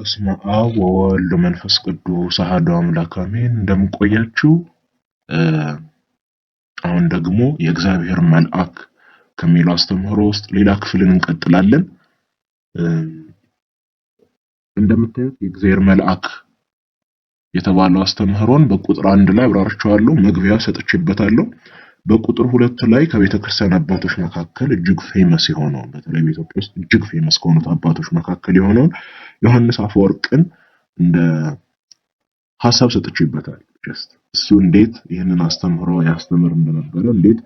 በስመ አብ ወወልድ ወመንፈስ ቅዱስ አሐዱ አምላክ አሜን። እንደምቆያችሁ አሁን ደግሞ የእግዚአብሔር መልአክ ከሚለው አስተምህሮ ውስጥ ሌላ ክፍልን እንቀጥላለን። እንደምታዩት የእግዚአብሔር መልአክ የተባለው አስተምህሮን በቁጥር 1 ላይ አብራርቻለሁ፣ መግቢያ ሰጥቼበታለሁ። በቁጥር 2 ላይ ከቤተክርስቲያን አባቶች መካከል እጅግ ፌመስ የሆነው በተለይ በኢትዮጵያ ውስጥ እጅግ ፌመስ ከሆኑት አባቶች መካከል የሆነው ዮሐንስ አፈወርቅን እንደ ሐሳብ ሰጥቼበታል። እሱ እንዴት ይህንን አስተምህሮ ያስተምር እንደነበረ እንዴት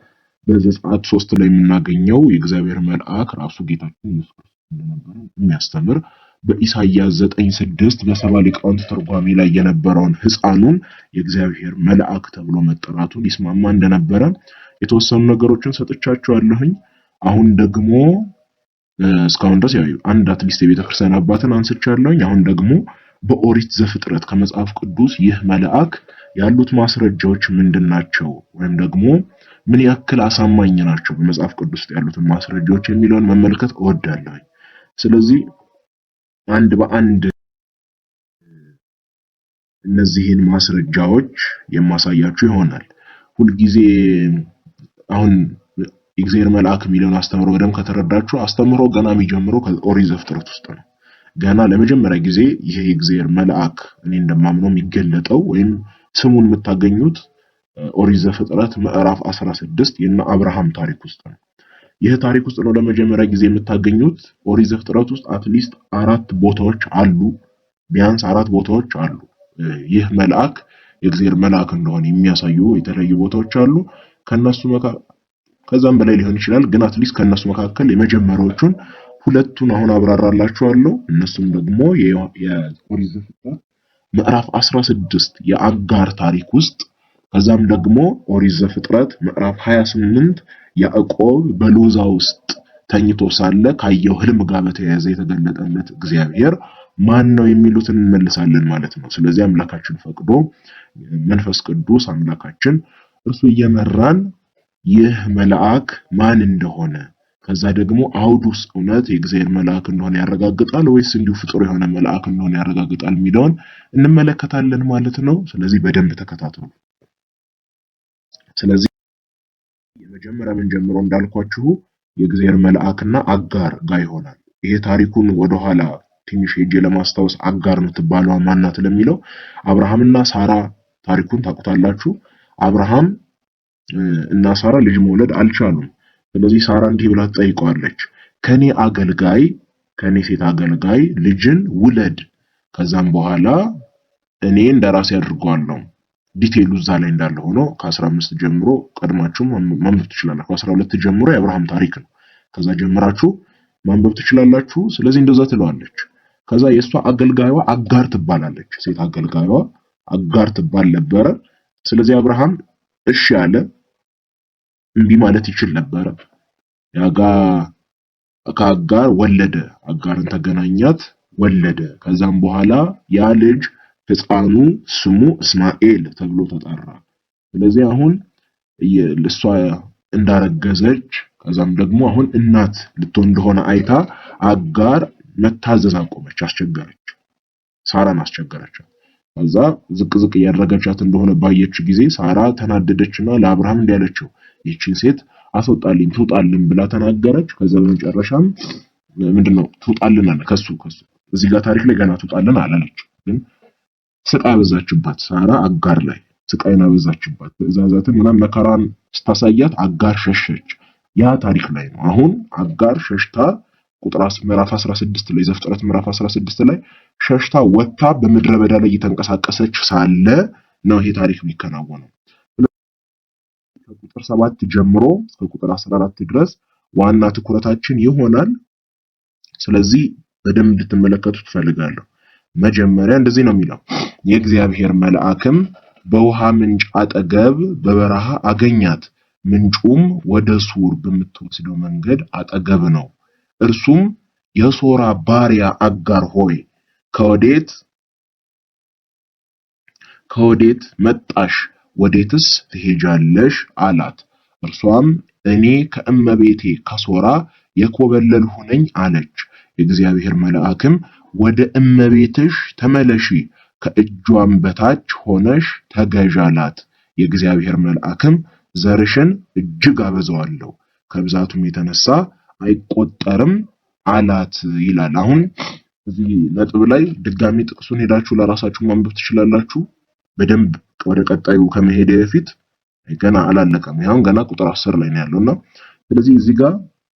በዘጸአት 3 ላይ የምናገኘው የእግዚአብሔር መልአክ ራሱ ጌታችን ኢየሱስ ክርስቶስ እንደነበረ የሚያስተምር በኢሳይያስ 9:6 በሰባ ሊቃውንት ትርጓሜ ላይ የነበረውን ሕፃኑን የእግዚአብሔር መልአክ ተብሎ መጠራቱን ይስማማ እንደነበረ የተወሰኑ ነገሮችን ሰጥቻችኋለሁኝ። አሁን ደግሞ እስካሁን ድረስ ያው አንድ አትሊስት የቤተክርስቲያን አባትን አንስቻለሁኝ። አሁን ደግሞ በኦሪት ዘፍጥረት ከመጽሐፍ ቅዱስ ይህ መልአክ ያሉት ማስረጃዎች ምንድናቸው ወይም ደግሞ ምን ያክል አሳማኝ ናቸው በመጽሐፍ ቅዱስ ውስጥ ያሉትን ማስረጃዎች የሚለውን መመልከት እወዳለሁኝ። ስለዚህ አንድ በአንድ እነዚህን ማስረጃዎች የማሳያችሁ ይሆናል። ሁልጊዜ አሁን የእግዚአብሔር መልአክ የሚለውን አስተምሮ በደንብ ከተረዳችሁ አስተምሮ ገና የሚጀምረው ከኦሪት ዘፍጥረት ውስጥ ነው። ገና ለመጀመሪያ ጊዜ ይሄ የእግዚአብሔር መልአክ እኔ እንደማምነው የሚገለጠው ወይም ስሙን የምታገኙት ኦሪት ዘፍጥረት ምዕራፍ 16 የነ አብርሃም ታሪክ ውስጥ ነው። ይህ ታሪክ ውስጥ ነው ለመጀመሪያ ጊዜ የምታገኙት። ኦሪት ዘፍጥረት ውስጥ አትሊስት 4 ቦታዎች አሉ፣ ቢያንስ 4 ቦታዎች አሉ። ይህ መልአክ የእግዚአብሔር መልአክ እንደሆነ የሚያሳዩ የተለያዩ ቦታዎች አሉ። ከዛም በላይ ሊሆን ይችላል፣ ግን አትሊስት ከነሱ መካከል የመጀመሪያዎቹን ሁለቱን አሁን አብራራላችኋለሁ። እነሱም ደግሞ የኦሪት ዘፍጥረት ምዕራፍ 16 የአጋር ታሪክ ውስጥ፣ ከዛም ደግሞ ኦሪት ዘፍጥረት ምዕራፍ 28 ያዕቆብ በሎዛ ውስጥ ተኝቶ ሳለ ካየው ህልም ጋር በተያያዘ የተገለጠለት እግዚአብሔር ማን ነው የሚሉትን እንመልሳለን ማለት ነው። ስለዚህ አምላካችን ፈቅዶ መንፈስ ቅዱስ አምላካችን እርሱ እየመራን ይህ መልአክ ማን እንደሆነ ከዛ ደግሞ አውዱስ እውነት የእግዚአብሔር መልአክ እንደሆነ ያረጋግጣል ወይስ እንዲሁ ፍጡር የሆነ መልአክ እንደሆነ ያረጋግጣል የሚለውን እንመለከታለን ማለት ነው። ስለዚህ በደንብ ተከታተሉ። ስለዚህ የመጀመሪያ ምን ጀምሮ እንዳልኳችሁ የእግዚአብሔር መልአክና አጋር ጋር ይሆናል። ይሄ ታሪኩን ወደኋላ ትንሽ ሄጄ ለማስታወስ አጋር የምትባለው ማናት ለሚለው አብርሃምና ሳራ ታሪኩን ታውቁታላችሁ። አብርሃም እና ሳራ ልጅ መውለድ አልቻሉም። ስለዚህ ሳራ እንዲህ ብላ ትጠይቀዋለች፣ ከኔ ሴት አገልጋይ ልጅን ውለድ፣ ከዛም በኋላ እኔ እንደራሴ አድርገዋለሁ። ዲቴይሉ እዛ ላይ እንዳለ ሆኖ ከ15 ጀምሮ ቀድማችሁ ማንበብ ትችላላችሁ። 12 ጀምሮ የአብርሃም ታሪክ ነው። ከዛ ጀምራችሁ ማንበብ ትችላላችሁ። ስለዚህ እንደዛ ትለዋለች። ከዛ የሷ አገልጋይዋ አጋር ትባላለች። ሴት አገልጋይዋ አጋር ትባል ነበረ። ስለዚህ አብርሃም እሺ አለ። እምቢ ማለት ይችል ነበረ። ከአጋር ወለደ። አጋርን ተገናኛት፣ ወለደ። ከዛም በኋላ ያ ልጅ ሕፃኑ ስሙ እስማኤል ተብሎ ተጠራ። ስለዚህ አሁን እሷ እንዳረገዘች ከዛም ደግሞ አሁን እናት ልትሆን እንደሆነ አይታ አጋር መታዘዝ አቆመች፣ አስቸገረች፣ ሳራን አስቸገረች። ከዛ ዝቅ እያደረገቻት እንደሆነ ባየች ጊዜ ሳራ ተናደደችና ለአብርሃም እንዲያለችው ይህችን ሴት አስወጣልኝ ትውጣልን ብላ ተናገረች። ከዛ በመጨረሻም ምንድነው ትውጣልን አለ። ከሱ እዚህ ጋር ታሪክ ላይ ገና ትውጣልን አላለች፣ ግን ስቃይ አበዛችባት። ሳራ አጋር ላይ ስቃይን አበዛችባት። ትእዛዛትን ምናምን መከራን ስታሳያት አጋር ሸሸች። ያ ታሪክ ላይ ነው። አሁን አጋር ሸሽታ ምዕራፍ 16 ላይ ዘፍጥረት ምዕራፍ 16 ላይ ሸሽታ ወጥታ በምድረ በዳ ላይ እየተንቀሳቀሰች ሳለ ነው ይሄ ታሪክ የሚከናወነው። ከቁጥር 7 ጀምሮ እስከ ቁጥር 14 ድረስ ዋና ትኩረታችን ይሆናል። ስለዚህ በደንብ እንድትመለከቱ ትፈልጋለሁ። መጀመሪያ እንደዚህ ነው የሚለው፣ የእግዚአብሔር መልአክም በውሃ ምንጭ አጠገብ በበረሃ አገኛት፣ ምንጩም ወደ ሱር በምትወስደው መንገድ አጠገብ ነው። እርሱም የሶራ ባሪያ አጋር ሆይ ከወዴት መጣሽ? ወዴትስ ትሄጃለሽ? አላት። እርሷም እኔ ከእመቤቴ ከሶራ የኮበለልሁ ነኝ አለች። የእግዚአብሔር መልአክም ወደ እመቤትሽ ተመለሺ፣ ከእጇም በታች ሆነሽ ተገዢ አላት። የእግዚአብሔር መልአክም ዘርሽን እጅግ አበዛዋለሁ፣ ከብዛቱም የተነሳ አይቆጠርም አላት ይላል። አሁን እዚህ ነጥብ ላይ ድጋሚ ጥቅሱን ሄዳችሁ ለራሳችሁ ማንበብ ትችላላችሁ። በደንብ ወደ ቀጣዩ ከመሄድ በፊት ገና አላለቀም። ያው ገና ቁጥር 10 ላይ ነው ያለውና ስለዚህ እዚህ ጋር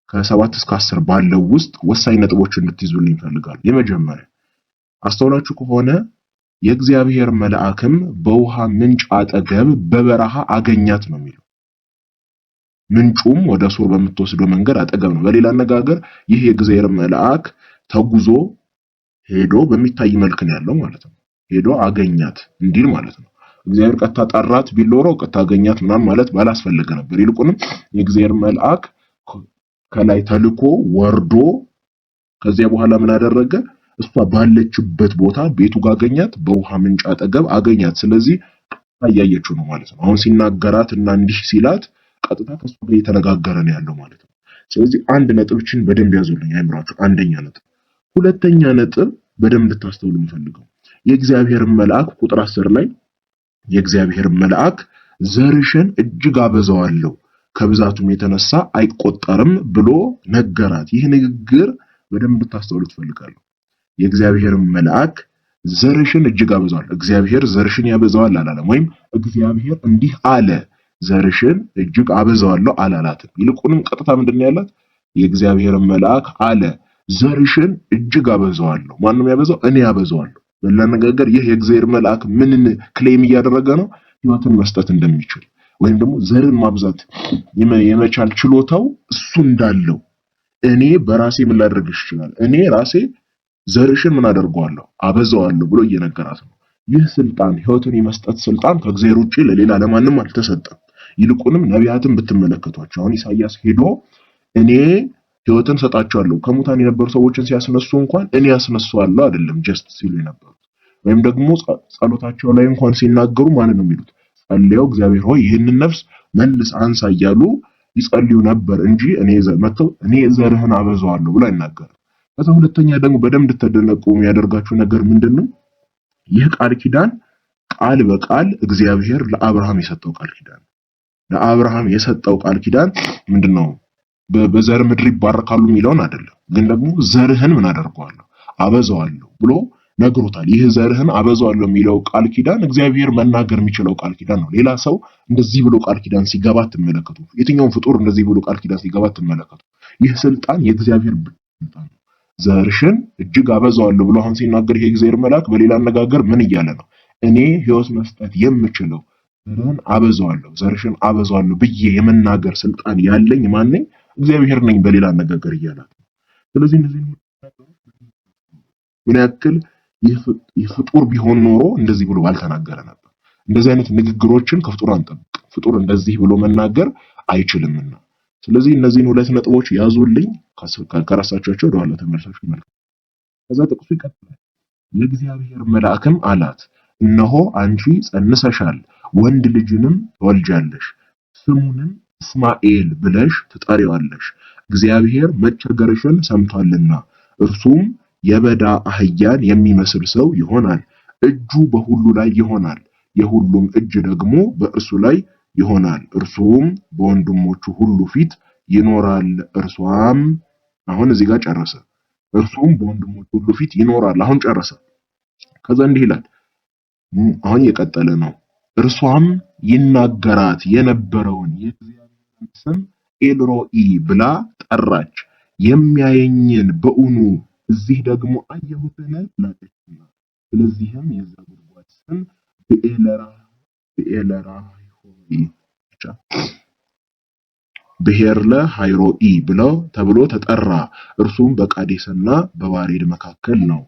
ከ7 እስከ 10 ባለው ውስጥ ወሳኝ ነጥቦች እንድትይዙልኝ ፈልጋለሁ። የመጀመሪያ አስተውላችሁ ከሆነ የእግዚአብሔር መልአክም በውሃ ምንጭ አጠገብ በበረሃ አገኛት ነው የሚለው። ምንጩም ወደ ሱር በምትወስደው መንገድ አጠገብ ነው። በሌላ አነጋገር ይህ የእግዚአብሔር መልአክ ተጉዞ ሄዶ በሚታይ መልክ ነው ያለው ማለት ነው። ሄዶ አገኛት እንዲል ማለት ነው። እግዚአብሔር ቀጥታ ጠራት ቢሎሮ ቀጥታ አገኛት ምናምን ማለት ባላስፈልገ ነበር። ይልቁንም የእግዚአብሔር መልአክ ከላይ ተልኮ ወርዶ ከዚያ በኋላ ምን አደረገ? እሷ ባለችበት ቦታ ቤቱ ጋር አገኛት፣ በውሃ ምንጭ አጠገብ አገኛት። ስለዚህ እያየችው ነው ማለት ነው። አሁን ሲናገራት እና እንዲህ ሲላት ቀጥታ ከሱ ጋር እየተነጋገረ ነው ያለው ማለት ነው። ስለዚህ አንድ ነጥብችን በደንብ ያዙልኝ አይምራችሁ። አንደኛ ነጥብ። ሁለተኛ ነጥብ በደንብ እንድታስተውሉ የምፈልገው የእግዚአብሔር መልአክ ቁጥር 10 ላይ የእግዚአብሔር መልአክ ዘርሽን እጅግ አበዛዋለሁ ከብዛቱም የተነሳ አይቆጠርም ብሎ ነገራት። ይህ ንግግር በደንብ እንድታስተውሉ ትፈልጋለሁ። የእግዚአብሔር መልአክ ዘርሽን እጅግ አበዛዋለሁ። እግዚአብሔር ዘርሽን ያበዛዋል አላለም። ወይም እግዚአብሔር እንዲህ አለ ዘርሽን እጅግ አበዛዋለሁ አላላትም። ይልቁንም ቀጥታ ምንድነው ያላት? የእግዚአብሔር መልአክ አለ ዘርሽን እጅግ አበዛዋለሁ። ማንም ያበዛው? እኔ ያበዛዋለሁ። በላነጋገር ይህ የእግዚአብሔር መልአክ ምንን ክሌም እያደረገ ነው? ሕይወትን መስጠት እንደሚችል ወይም ደግሞ ዘርን ማብዛት የመቻል ችሎታው እሱ እንዳለው እኔ በራሴ ምን ላደርግሽ ይችላል? እኔ ራሴ ዘርሽን ምን አደርገዋለሁ? አበዛዋለሁ ብሎ እየነገራት ነው። ይህ ስልጣን ሕይወትን የመስጠት ስልጣን ከእግዚአብሔር ውጪ ለሌላ ለማንም አልተሰጠም። ይልቁንም ነቢያትን ብትመለከቷቸው አሁን ኢሳይያስ ሄዶ እኔ ሕይወትን ሰጣቸዋለሁ ከሙታን የነበሩ ሰዎችን ሲያስነሱ እንኳን እኔ ያስነሳዋለሁ አይደለም ጀስት ሲሉ የነበሩት። ወይም ደግሞ ጸሎታቸው ላይ እንኳን ሲናገሩ ማን ነው የሚሉት? ጸልየው እግዚአብሔር ሆይ ይህንን ነፍስ መልስ አንሳ እያሉ ይጸልዩ ነበር እንጂ እኔ ዘርህን አበዛዋለሁ ብሎ አይናገርም። ከዛ ሁለተኛ ደግሞ በደንብ እንድትደነቁ የሚያደርጋችሁ ነገር ምንድነው? ይህ ቃል ኪዳን ቃል በቃል እግዚአብሔር ለአብርሃም የሰጠው ቃል ኪዳን። ለአብርሃም የሰጠው ቃል ኪዳን ምንድነው? በዘር ምድር ይባረካሉ የሚለውን አይደለም፣ ግን ደግሞ ዘርህን ምን አደርገዋለሁ? አበዛዋለሁ ብሎ ነግሮታል። ይህ ዘርህን አበዛዋለሁ የሚለው ቃል ኪዳን እግዚአብሔር መናገር የሚችለው ቃል ኪዳን ነው። ሌላ ሰው እንደዚህ ብሎ ቃል ኪዳን ሲገባ አትመለከቱ። የትኛውም ፍጡር እንደዚህ ብሎ ቃል ኪዳን ሲገባ አትመለከቱ። ይህ ስልጣን የእግዚአብሔር ስልጣን ነው። ዘርሽን እጅግ አበዛዋለሁ ብሎ አሁን ሲናገር ይሄ እግዚአብሔር መልአክ በሌላ አነጋገር ምን እያለ ነው? እኔ ሕይወት መስጠት የምችለው ዘርህን አበዛዋለሁ፣ ዘርሽን አበዛዋለሁ ብዬ የመናገር ስልጣን ያለኝ ማን ነኝ? እግዚአብሔር ነኝ በሌላ አነጋገር እያላት ነው። ስለዚህ እነዚህ ምን ያክል የፍጡር ቢሆን ኖሮ እንደዚህ ብሎ ባልተናገረ ነበር። እንደዚህ አይነት ንግግሮችን ከፍጡር አንጠብቅ። ፍጡር እንደዚህ ብሎ መናገር አይችልምና። ስለዚህ እነዚህን ሁለት ነጥቦች ያዙልኝ። ከራሳቸው ወደ ኋላ ተመልሳችሁ ማለት ከዛ ጥቅሱ ይቀጥላል። የእግዚአብሔር መልአክም አላት እነሆ አንቺ ጸንሰሻል፣ ወንድ ልጅንም ትወልጃለሽ፣ ስሙንም እስማኤል ብለሽ ትጠሪዋለሽ። እግዚአብሔር መቸገርሽን ሰምቷልና እርሱም የበዳ አህያን የሚመስል ሰው ይሆናል። እጁ በሁሉ ላይ ይሆናል፣ የሁሉም እጅ ደግሞ በእርሱ ላይ ይሆናል። እርሱም በወንድሞቹ ሁሉ ፊት ይኖራል። እርሷም አሁን እዚህ ጋር ጨረሰ። እርሱም በወንድሞቹ ሁሉ ፊት ይኖራል። አሁን ጨረሰ። ከዛ እንዲህ ይላል። አሁን የቀጠለ ነው። እርሷም ይናገራት የነበረውን የእግዚአብሔርን ስም ኤልሮኢ ብላ ጠራች። የሚያየኝን በእውኑ እዚህ ደግሞ አየሁትን ላጠችና ስለዚህም የዛ ጉድጓድ ስም ብሔርለ ሃይሮኢ ብለው ተብሎ ተጠራ። እርሱም በቃዴስና በባሬድ መካከል ነው።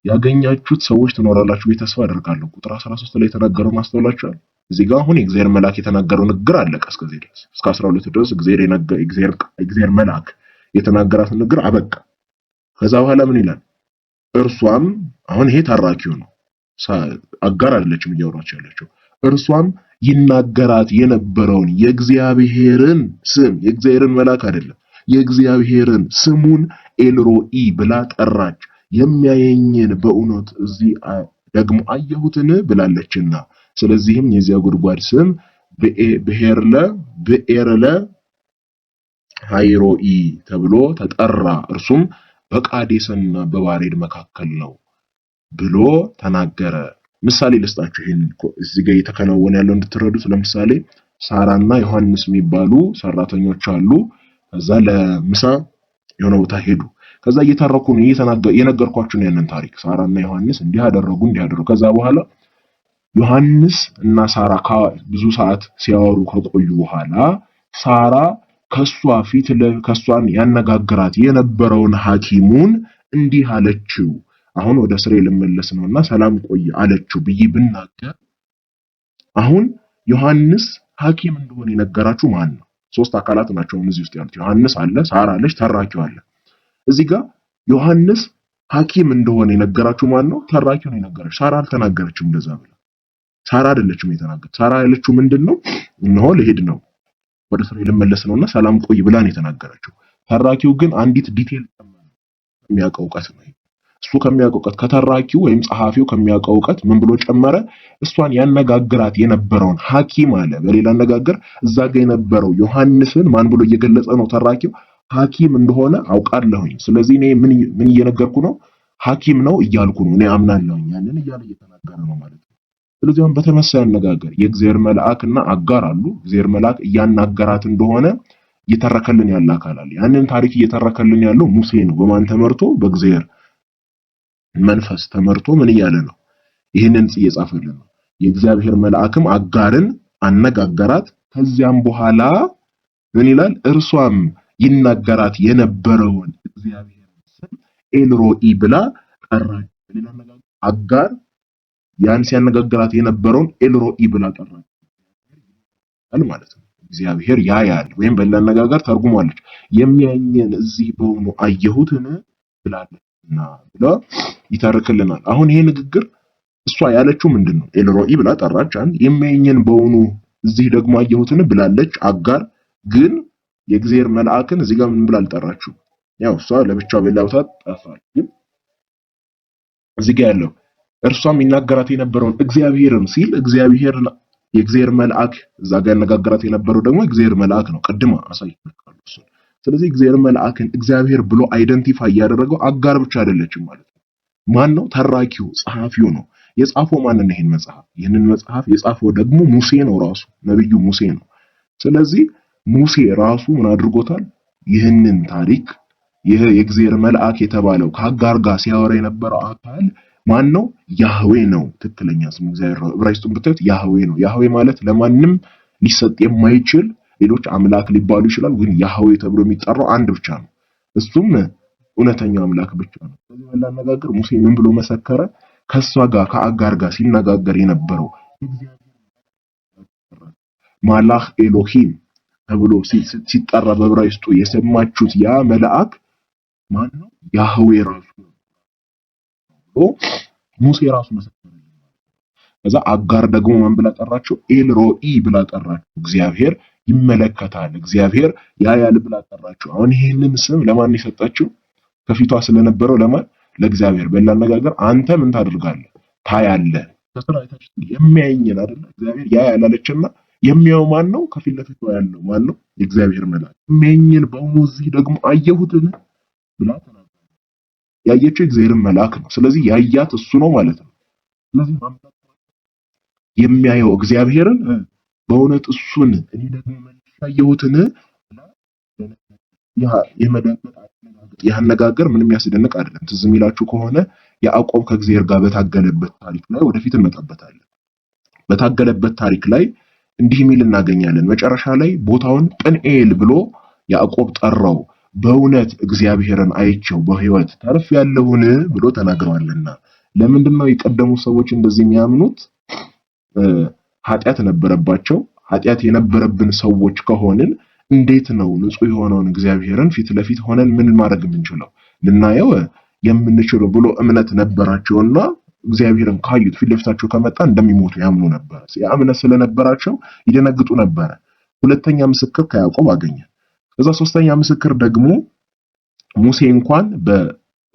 ያገኛችሁት ሰዎች ትኖራላችሁ ብዬ ተስፋ አደርጋለሁ። ቁጥር 13 ላይ የተናገረው ማስተዋላችኋል። እዚህ ጋር አሁን የእግዚአብሔር መልአክ የተናገረው ንግግር አለቀ። እስከዚህ ድረስ እስከ 12 ድረስ እግዚአብሔር መልአክ የተናገራት ንግግር አበቃ። ከዛ በኋላ ምን ይላል? እርሷም አሁን ይሄ ታራኪው ነው፣ አጋር አይደለችም እያወራች ያለችው። እርሷም ይናገራት የነበረውን የእግዚአብሔርን ስም የእግዚአብሔርን መልአክ አይደለም የእግዚአብሔርን ስሙን ኤልሮኢ ብላ ጠራች። የሚያየኝን በእውነት እዚህ ደግሞ አየሁትን ብላለችና ስለዚህም የዚያ ጉድጓድ ስም ብኤርለ ሃይሮኢ ተብሎ ተጠራ እርሱም በቃዴስና በባሬድ መካከል ነው ብሎ ተናገረ። ምሳሌ ልስጣችሁ ይሄን እዚህ ጋር እየተከናወነ ያለው እንድትረዱት። ለምሳሌ ሳራና ዮሐንስ የሚባሉ ሰራተኞች አሉ። ከዛ ለምሳ የሆነ ቦታ ሄዱ። ከዛ እየተረኩ ነው የነገርኳችሁ ነው ያንን ታሪክ። ሳራና ዮሐንስ እንዲህ አደረጉ። ከዛ በኋላ ዮሐንስ እና ሳራ ብዙ ሰዓት ሲያወሩ ከቆዩ በኋላ ሳራ ከሷን ያነጋግራት የነበረውን ሐኪሙን እንዲህ አለችው፣ አሁን ወደ ስሬ ልመለስ ነውና ሰላም ቆይ አለችው ብዬ ብናገር አሁን ዮሐንስ ሐኪም እንደሆነ የነገራችሁ ማን ነው? ሶስት አካላት ናቸው እዚህ ውስጥ ያሉት። ዮሐንስ አለ፣ ሳራ አለች፣ ተራኪው አለ። እዚህ ጋር ዮሐንስ ሐኪም እንደሆነ የነገራችሁ ማን ነው? ተራኪው ነው የነገራችሁ። ሳራ አልተናገረችም እንደዛ ብላ። ሳራ አይደለችም የተናገረችው። ሳራ ያለችው ምንድነው? እነሆ ልሄድ ነው ወደ ስሬ ልመለስ ነውና ሰላም ቆይ ብላ ነው የተናገረችው። ተራኪው ግን አንዲት ዲቴል የሚያውቀው ዕውቀት ነው። እሱ ከሚያውቀው ዕውቀት ከተራኪው ወይም ጸሐፊው ከሚያውቀው ዕውቀት ምን ብሎ ጨመረ? እሷን ያነጋግራት የነበረውን ሐኪም አለ። በሌላ አነጋገር እዛ ጋር የነበረው ዮሐንስን ማን ብሎ እየገለጸ ነው? ተራኪው ሐኪም እንደሆነ አውቃለሁኝ። ስለዚህ እኔ ምን እየነገርኩ ነው? ሐኪም ነው እያልኩ ነው፣ እኔ አምናለሁኝ። ያንን እያለ እየተናገረ ነው ማለት ነው። ስለዚህ አሁን በተመሳሳይ አነጋገር የእግዚአብሔር መልአክና አጋር አሉ። እግዚአብሔር መልአክ እያናገራት እንደሆነ እየተረከልን ያለ አካል አለ። ያንን ታሪክ እየተረከልን ያለው ሙሴ ነው። በማን ተመርቶ? በእግዚአብሔር መንፈስ ተመርቶ ምን እያለ ነው? ይህንን እየጻፈልን ነው። የእግዚአብሔር መልአክም አጋርን አነጋገራት። ከዚያም በኋላ ምን ይላል? እርሷም ይናገራት የነበረውን እግዚአብሔር ስም ኤልሮኢ ብላ ጠራች። በሌላ አነጋገር አጋር ያን ሲያነጋግራት የነበረውን ኤልሮኢ ብላ ጠራች ማለት ነው። እግዚአብሔር ያያል ወይም በሌላ አነጋገር ተርጉማለች። የሚያየኝን እዚህ በውኑ አየሁትን ብላለችና ብላ ይተርክልናል። አሁን ይሄ ንግግር እሷ ያለችው ምንድነው? ኤልሮኢ ብላ ጠራች። የሚያየኝን በውኑ እዚህ ደግሞ አየሁትን ብላለች። አጋር ግን የእግዚአብሔር መልአክን እዚህ ጋር ምን ብላ አልጠራችው? ያው እሷ ለብቻው በሌላ ቦታ ጠራች። ግን እዚህ ጋር ያለው እርሷም ይናገራት የነበረውን እግዚአብሔርን ሲል የእግዚአብሔር መልአክ እዛ ጋር ያነጋገራት የነበረው ደግሞ እግዚአብሔር መልአክ ነው። ቅድም አሳይቻለሁ እሱ። ስለዚህ እግዚአብሔር መልአክን እግዚአብሔር ብሎ አይደንቲፋይ ያደረገው አጋር ብቻ አይደለችም ማለት ነው። ማን ነው? ተራኪው ጸሐፊው ነው። የጻፈው ማን ነው? ይህንን መጽሐፍ የጻፈው ደግሞ ሙሴ ነው፣ ራሱ ነብዩ ሙሴ ነው። ስለዚህ ሙሴ ራሱ ምን አድርጎታል? ይህንን ታሪክ ይሄ የእግዚአብሔር መልአክ የተባለው ከአጋር ጋር ሲያወራ የነበረው አካል ማን ነው? ያህዌ ነው። ትክክለኛ ስሙ እግዚአብሔር ዕብራይስጡን ብታዩት ያህዌ ነው። ያህዌ ማለት ለማንም ሊሰጥ የማይችል ሌሎች አምላክ ሊባሉ ይችላል፣ ግን ያህዌ ተብሎ የሚጠራው አንድ ብቻ ነው። እሱም እውነተኛው አምላክ ብቻ ነው። ስለዚህ በሌላ አነጋገር ሙሴ ምን ብሎ መሰከረ? ከሷ ጋር ከአጋር ጋር ሲነጋገር የነበረው ማላኽ ኤሎሂም ተብሎ ሲጠራ በዕብራይስጡ የሰማችሁት ያ መልአክ ማን ነው? ያህዌ ራሱ ነው። ሙሴ ራሱ መሰከረ። ከዛ አጋር ደግሞ ማን ብላ ጠራቸው? ኤልሮኢ ብላ ጠራቸው። እግዚአብሔር ይመለከታል፣ እግዚአብሔር ያያል ብላ ጠራቸው። አሁን ይሄንን ስም ለማን የሰጣችው? ከፊቷ ስለነበረው ለማን? ለእግዚአብሔር። በሌላ አነጋገር አንተ ምን ታደርጋለህ? ታያለህ። ከስራይታችን የሚያየኝን አይደል? እግዚአብሔር ያያል አለችና የሚያየው ማን ነው? ከፊት ለፊቷ ያለው ማን ነው? የእግዚአብሔር መልአክ። የሚያየኝን በእውኑ እዚህ ደግሞ አየሁትን ብላ ተናገረች። ያየችው እግዚአብሔር መልአክ ነው። ስለዚህ ያያት እሱ ነው ማለት ነው። ስለዚህ ማምጣት የሚያየው እግዚአብሔርን በእውነት እሱን እኔ ደግሞ ያየሁትን ያ አነጋገር ምንም ያስደንቅ አይደለም። ትዝ የሚላችሁ ከሆነ ያዕቆብ ከእግዚአብሔር ጋር በታገለበት ታሪክ ላይ ወደፊት እንመጣበታለን። በታገለበት ታሪክ ላይ እንዲህ የሚል እናገኛለን። መጨረሻ ላይ ቦታውን ጵንኤል ብሎ ያዕቆብ ጠራው። በእውነት እግዚአብሔርን አይቼው በሕይወት ተርፍ ያለሁን ብሎ ተናግሯልና። ለምንድነው የቀደሙ ሰዎች እንደዚህ የሚያምኑት? ኃጢአት ነበረባቸው። ኃጢአት የነበረብን ሰዎች ከሆንን እንዴት ነው ንጹህ የሆነውን እግዚአብሔርን ፊት ለፊት ሆነን ምን ማድረግ የምንችለው ልናየው የምንችለው ብሎ እምነት ነበራቸውና እግዚአብሔርን ካዩት ፊት ለፊታቸው ከመጣ እንደሚሞቱ ያምኑ ነበር። ያ እምነት ስለነበራቸው ይደነግጡ ነበር። ሁለተኛ ምስክር ከያዕቆብ አገኘ። ከዛ ሶስተኛ ምስክር ደግሞ ሙሴ እንኳን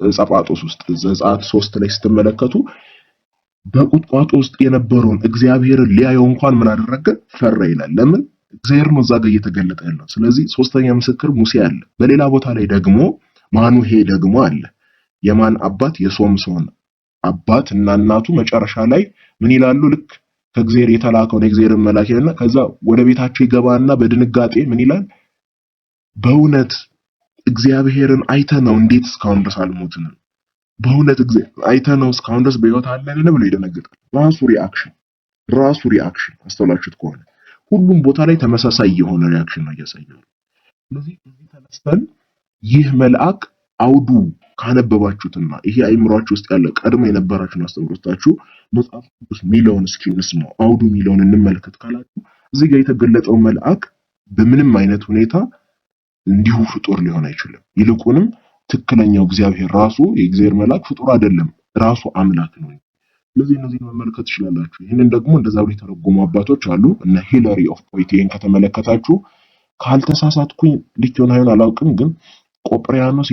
ጸጳጦስ ውስጥ ዘጸአት 3 ላይ ስትመለከቱ በቁጥቋጦ ውስጥ የነበረውን እግዚአብሔርን ሊያየው እንኳን ምን አደረገ? ፈራ ይላል። ለምን? እግዚአብሔር ነው እዛ ጋር እየተገለጠ ያለው። ስለዚህ ሶስተኛ ምስክር ሙሴ አለ። በሌላ ቦታ ላይ ደግሞ ማኑሄ ደግሞ አለ። የማን አባት? የሶምሶን አባት እና እናቱ መጨረሻ ላይ ምን ይላሉ? ልክ ከእግዚአብሔር የተላከውን የእግዚአብሔርን መልአክ እና ከዛ ወደ ቤታቸው ይገባና በድንጋጤ ምን ይላል? በእውነት እግዚአብሔርን አይተነው እንዴት እስካሁን ድረስ አልሞትንም? በእውነት አይተነው እስካሁን ድረስ በሕይወት አለን ብሎ ይደነግጣል። ራሱ ሪአክሽን አስተውላችሁት ከሆነ ሁሉም ቦታ ላይ ተመሳሳይ የሆነ ሪአክሽን ነው እያሳየው። ስለዚህ እዚህ ተነስተን ይህ መልአክ አውዱ ካነበባችሁትና ይሄ አይምሯችሁ ውስጥ ያለ ቀድሞ የነበራችሁን አስተውሎታችሁ መጽሐፍ ቅዱስ ሚለውን እስኪ እንስማው፣ አውዱ ሚለውን እንመልከት ካላችሁ እዚህ ጋር የተገለጠው መልአክ በምንም አይነት ሁኔታ እንዲሁ ፍጡር ሊሆን አይችልም። ይልቁንም ትክክለኛው እግዚአብሔር ራሱ የእግዚአብሔር መልአክ ፍጡር አይደለም፣ ራሱ አምላክ ነው። ስለዚህ እነዚህን መመልከት ትችላላችሁ። ይህንን ደግሞ እንደዛው የተረጎሙ አባቶች አሉ። እነ ሂለሪ ኦፍ ፖይቲን ከተመለከታችሁ ካልተሳሳትኩኝ ልክ ይሆን አላውቅም፣ ግን ቆጵሪያኖስ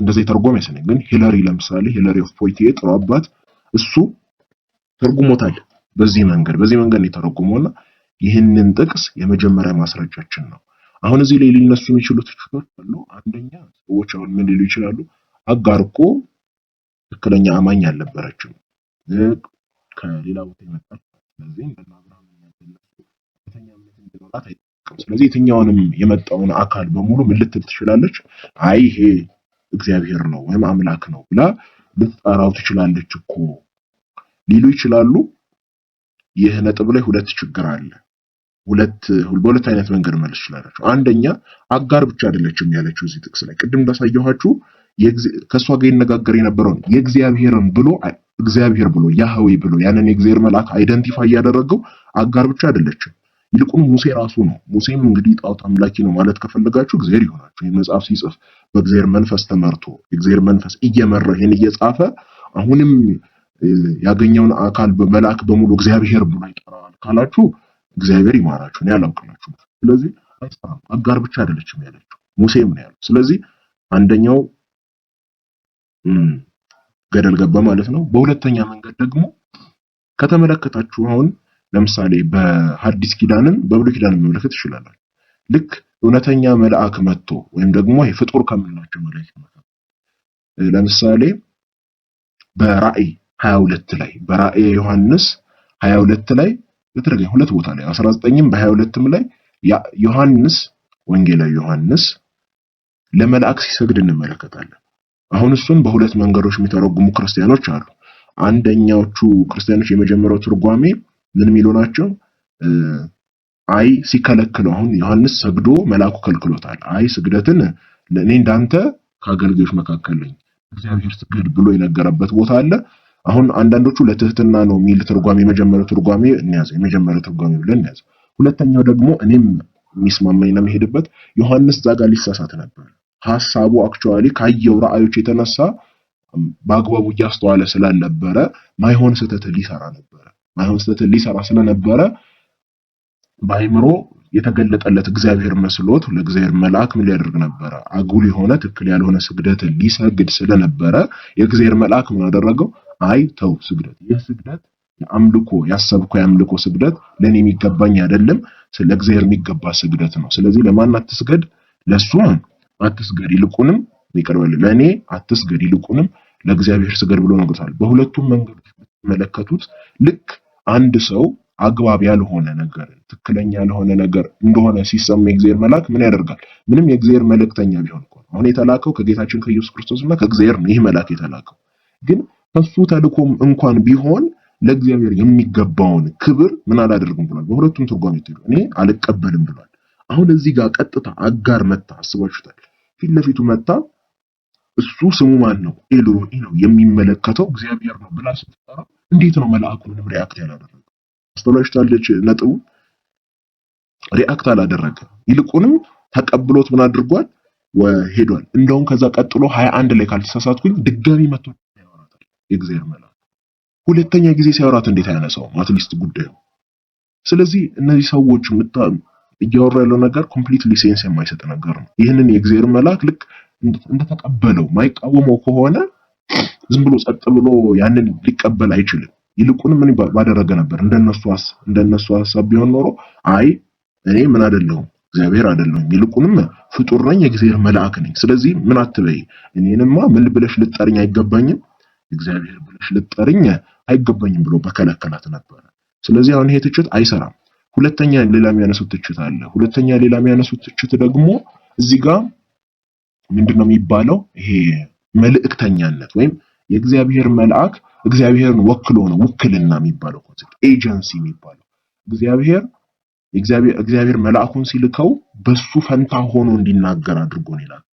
እንደዚህ ተርጎም ያሰነኝ። ግን ሂለሪ ለምሳሌ ሂለሪ ኦፍ ፖይቲን ጥሩ አባት እሱ ተርጉሞታል። በዚህ መንገድ ነው የተረጎመውና ይህንን ጥቅስ የመጀመሪያ ማስረጃችን ነው። አሁን እዚህ ላይ ሊነሱ የሚችሉ ትችቶች አሉ። አንደኛ ሰዎች አሁን ምን ሊሉ ይችላሉ? አጋር እኮ ትክክለኛ አማኝ አልነበረችም፣ ከሌላ ቦታ የመጣች። ስለዚህ እንደና አብርሃም ያደረሱ ከተኛ እምነት እንዲኖራት አይጠቅም። ስለዚህ የትኛውንም የመጣውን አካል በሙሉ ምን ልትል ትችላለች? አይ ይሄ እግዚአብሔር ነው ወይም አምላክ ነው ብላ ልትጠራው ትችላለች እኮ ሊሉ ይችላሉ። ይህ ነጥብ ላይ ሁለት ችግር አለ። በሁለት አይነት መንገድ መልስ ይችላልላችሁ። አንደኛ አጋር ብቻ አይደለችም ያለችው እዚህ ጥቅስ ላይ ቅድም እንዳሳየኋችሁ ከሷ ጋር ይነጋገር የነበረው የእግዚአብሔርን ብሎ እግዚአብሔር ብሎ ያህዌ ብሎ ያንን የእግዚአብሔር መልአክ አይደንቲፋይ ያደረገው አጋር ብቻ አይደለችም። ይልቁንም ሙሴ ራሱ ነው። ሙሴም እንግዲህ ጣዖት አምላኪ ነው ማለት ከፈለጋችሁ እግዚአብሔር ይሆናችሁ። ይህ መጽሐፍ ሲጽፍ በእግዚአብሔር መንፈስ ተመርቶ የእግዚአብሔር መንፈስ እየመራው ይሄን እየጻፈ አሁንም ያገኘውን አካል በመልአክ በሙሉ እግዚአብሔር ብሎ ይጠራዋል ካላችሁ እግዚአብሔር ይማራችሁ ነው ያላውቅላችሁ። ስለዚህ አይሰራም። አጋር ብቻ አይደለችም ያለችው ሙሴም ነው ያለው። ስለዚህ አንደኛው ገደል ገባ ማለት ነው። በሁለተኛ መንገድ ደግሞ ከተመለከታችሁ አሁን ለምሳሌ በሐዲስ ኪዳንም በብሉይ ኪዳንም መመልከት ይችላል። ልክ እውነተኛ መልአክ መጥቶ ወይም ደግሞ የፍጡር ከምንላቸው መላእክት ለምሳሌ በራእይ 22 ላይ በራእይ ዮሐንስ 22 ላይ በተረገኝ ሁለት ቦታ ላይ 19ም በ22ም ላይ ዮሐንስ ወንጌላዊ ዮሐንስ ለመልአክ ሲሰግድ እንመለከታለን። አሁን እሱን በሁለት መንገዶች የሚተረጉሙ ክርስቲያኖች አሉ። አንደኛዎቹ ክርስቲያኖች የመጀመሪያው ትርጓሜ ምን የሚሉ ናቸው? አይ ሲከለክለው አሁን ዮሐንስ ሰግዶ መልአኩ ከልክሎታል። አይ ስግደትን ለኔ እንዳንተ ከአገልጋዮች መካከል ነኝ እግዚአብሔር ስገድ ብሎ የነገረበት ቦታ አለ። አሁን አንዳንዶቹ ለትህትና ነው የሚል ትርጓሜ የመጀመሪያው ትርጓሜ የመጀመሪያው ትርጓሜ ብለን እንያዝ። ሁለተኛው ደግሞ እኔም የሚስማማኝ ነው የምሄድበት ዮሐንስ ዛጋ ሊሳሳት ነበር። ሐሳቡ አክቹአሊ ካየው ራእዮች የተነሳ በአግባቡ እያስተዋለ ስላልነበረ ማይሆን ስህተት ሊሰራ ስለነበረ በአይምሮ የተገለጠለት እግዚአብሔር መስሎት ለእግዚአብሔር መልአክ ምን ሊያደርግ ነበር? አጉል የሆነ ትክክል ያልሆነ ስግደት ሊሰግድ ስለነበረ የእግዚአብሔር መልአክ ምን አደረገው? አይ ተው ስግደት፣ ይህ ስግደት የአምልኮ ስግደት ለኔ የሚገባኝ አይደለም፣ ለእግዚአብሔር የሚገባ ስግደት ነው። ስለዚህ ለማን አትስገድ? ለሱ አትስገድ፣ ይልቁንም ይቀርበል ለኔ አትስገድ፣ ይልቁንም ለእግዚአብሔር ስገድ ብሎ ነግሮታል። በሁለቱም መንገዶች መለከቱት ልክ አንድ ሰው አግባብ ያልሆነ ነገር ትክክለኛ ያልሆነ ነገር እንደሆነ ሲሰማ የእግዚአብሔር መልአክ ምን ያደርጋል? ምንም የእግዚአብሔር መልእክተኛ ቢሆን እኮ አሁን የተላከው ከጌታችን ከኢየሱስ ክርስቶስና ከእግዚአብሔር ነው። ይህ መልአክ የተላከው ግን ከሱ ተልኮም እንኳን ቢሆን ለእግዚአብሔር የሚገባውን ክብር ምን አላደርግም ብሏል። በሁለቱም ትርጓሜ እኔ አልቀበልም ብሏል። አሁን እዚህ ጋር ቀጥታ አጋር መጣ፣ አስባችሁታል? ፊት ለፊቱ መጣ። እሱ ስሙ ማን ነው? ኤልሮኢ ነው፣ የሚመለከተው እግዚአብሔር ነው ብላ ስትጠራ እንዴት ነው መልአኩ ምንም ሪአክት ያላደረገው? አስተውላችኋለች? ነጥቡ ሪአክት አላደረገ፣ ይልቁንም ተቀብሎት ምን አድርጓል? ሄዷል። እንደውም ከዛ ቀጥሎ 21 ላይ ካልተሳሳትኩኝ ድጋሚ መጥቶ ያወራታል የእግዚአብሔር መልአክ። ሁለተኛ ጊዜ ሲያወራት እንዴት አያነሳውም? አትሊስት ጉዳዩ። ስለዚህ እነዚህ ሰዎች እያወሩ ያለው ነገር ኮምፕሊትሊ ሴንስ የማይሰጥ ነገር ነው። ይህንን የእግዚአብሔር መልአክ ልክ እንደተቀበለው ማይቃወመው ከሆነ ዝም ብሎ ጸጥ ብሎ ያንን ሊቀበል አይችልም። ይልቁንም ምን ባደረገ ነበር? እንደነሱ ሐሳብ ቢሆን ኖሮ አይ እኔ ምን አይደለሁም እግዚአብሔር አይደለሁም፣ ይልቁንም ፍጡር ነኝ፣ የእግዚአብሔር መልአክ ነኝ። ስለዚህ ምን አትበይ፣ እኔንማ ምን ብለሽ ልጠርኝ አይገባኝም፣ እግዚአብሔር ብለሽ ልጠርኝ አይገባኝም ብሎ በከለከላት ነበር። ስለዚህ አሁን ይሄ ትችት አይሰራም። ሁለተኛ ሌላ የሚያነሱት ትችት አለ። ሁለተኛ ሌላ የሚያነሱት ትችት ደግሞ እዚህ ጋር ምንድነው የሚባለው? ይሄ መልእክተኛነት ወይም የእግዚአብሔር መልአክ እግዚአብሔርን ወክሎ ነው ውክልና የሚባለው ኮንሴፕት፣ ኤጀንሲ የሚባለው እግዚአብሔር መልአኩን ሲልከው በሱ ፈንታ ሆኖ እንዲናገር አድርጎ ነው ይላል።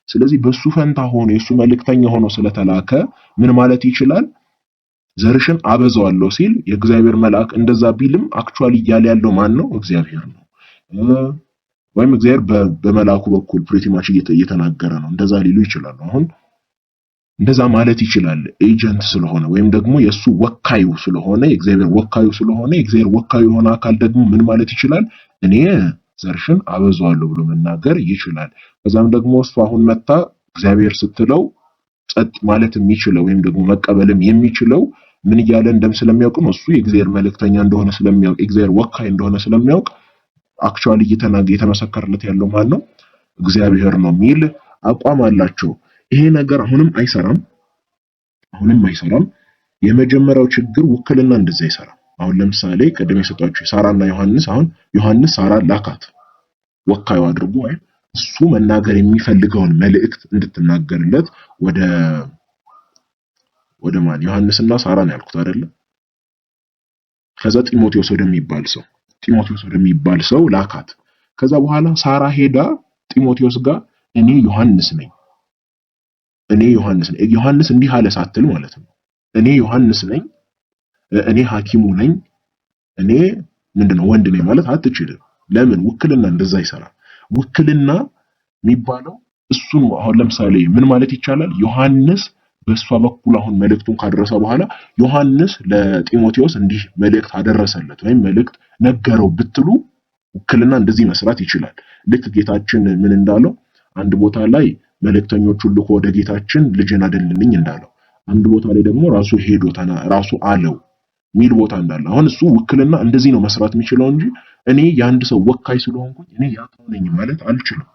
ስለዚህ በሱ ፈንታ ሆኖ የሱ መልእክተኛ ሆኖ ስለተላከ ምን ማለት ይችላል? ዘርሽን አበዛዋለሁ ሲል የእግዚአብሔር መልአክ እንደዛ ቢልም አክቹአሊ እያለ ያለው ማን ነው? እግዚአብሔር ነው። ወይም እግዚአብሔር በመልአኩ በኩል ፕሪቲ ማች እየተናገረ ነው። እንደዛ ሊሉ ይችላሉ። አሁን እንደዛ ማለት ይችላል ኤጀንት ስለሆነ ወይም ደግሞ የሱ ወካዩ ስለሆነ የእግዚአብሔር ወካዩ ስለሆነ የእግዚአብሔር ወካዩ የሆነ አካል ደግሞ ምን ማለት ይችላል? እኔ ዘርሽን አበዛዋለሁ ብሎ መናገር ይችላል። ከዛም ደግሞ እሱ አሁን መጣ እግዚአብሔር ስትለው ጸጥ ማለት የሚችለው ወይም ደግሞ መቀበልም የሚችለው ምን እያለ ስለሚያውቅ ነው። እሱ የእግዚአብሔር መልእክተኛ እንደሆነ ስለሚያውቅ የእግዚአብሔር ወካይ እንደሆነ ስለሚያውቅ አክቹአሊ እየተመሰከረለት ያለው ማን ነው? እግዚአብሔር ነው የሚል አቋም አላቸው። ይሄ ነገር አሁንም አይሰራም። የመጀመሪያው ችግር ውክልና እንደዛ አይሰራም። አሁን ለምሳሌ ቅድም የሰጣችሁ ሳራና ዮሐንስ፣ አሁን ዮሐንስ ሳራ ላካት ወካዩ አድርጎ ወይም እሱ መናገር የሚፈልገውን መልእክት እንድትናገርለት ወደ ማን ዮሐንስና ሳራ ነው ያልኩት አይደለ? ከዛ ጢሞቴዎስ ወደሚባል ሰው ላካት። ከዛ በኋላ ሳራ ሄዳ ጢሞቴዎስ ጋር እኔ ዮሐንስ ነኝ ዮሐንስ እንዲህ አለ ሳትል ማለት ነው። እኔ ዮሐንስ ነኝ፣ እኔ ሐኪሙ ነኝ፣ እኔ ምንድነው ወንድ ነኝ ማለት አትችልም። ለምን? ውክልና እንደዛ አይሰራም። ውክልና የሚባለው እሱን አሁን ለምሳሌ ምን ማለት ይቻላል? ዮሐንስ በሷ በኩል አሁን መልእክቱን ካደረሰ በኋላ ዮሐንስ ለጢሞቴዎስ እንዲህ መልእክት አደረሰለት ወይም መልእክት ነገረው ብትሉ ውክልና እንደዚህ መስራት ይችላል። ልክ ጌታችን ምን እንዳለው አንድ ቦታ ላይ መልእክተኞቹን ልኮ ወደ ጌታችን ልጅን አደልልኝ እንዳለው፣ አንድ ቦታ ላይ ደግሞ ራሱ ሄዶ ራሱ አለው ሚል ቦታ እንዳለ። አሁን እሱ ውክልና እንደዚህ ነው መስራት የሚችለው እንጂ እኔ የአንድ ሰው ወካይ ስለሆንኩኝ እኔ ያው ነኝ ማለት አልችልም።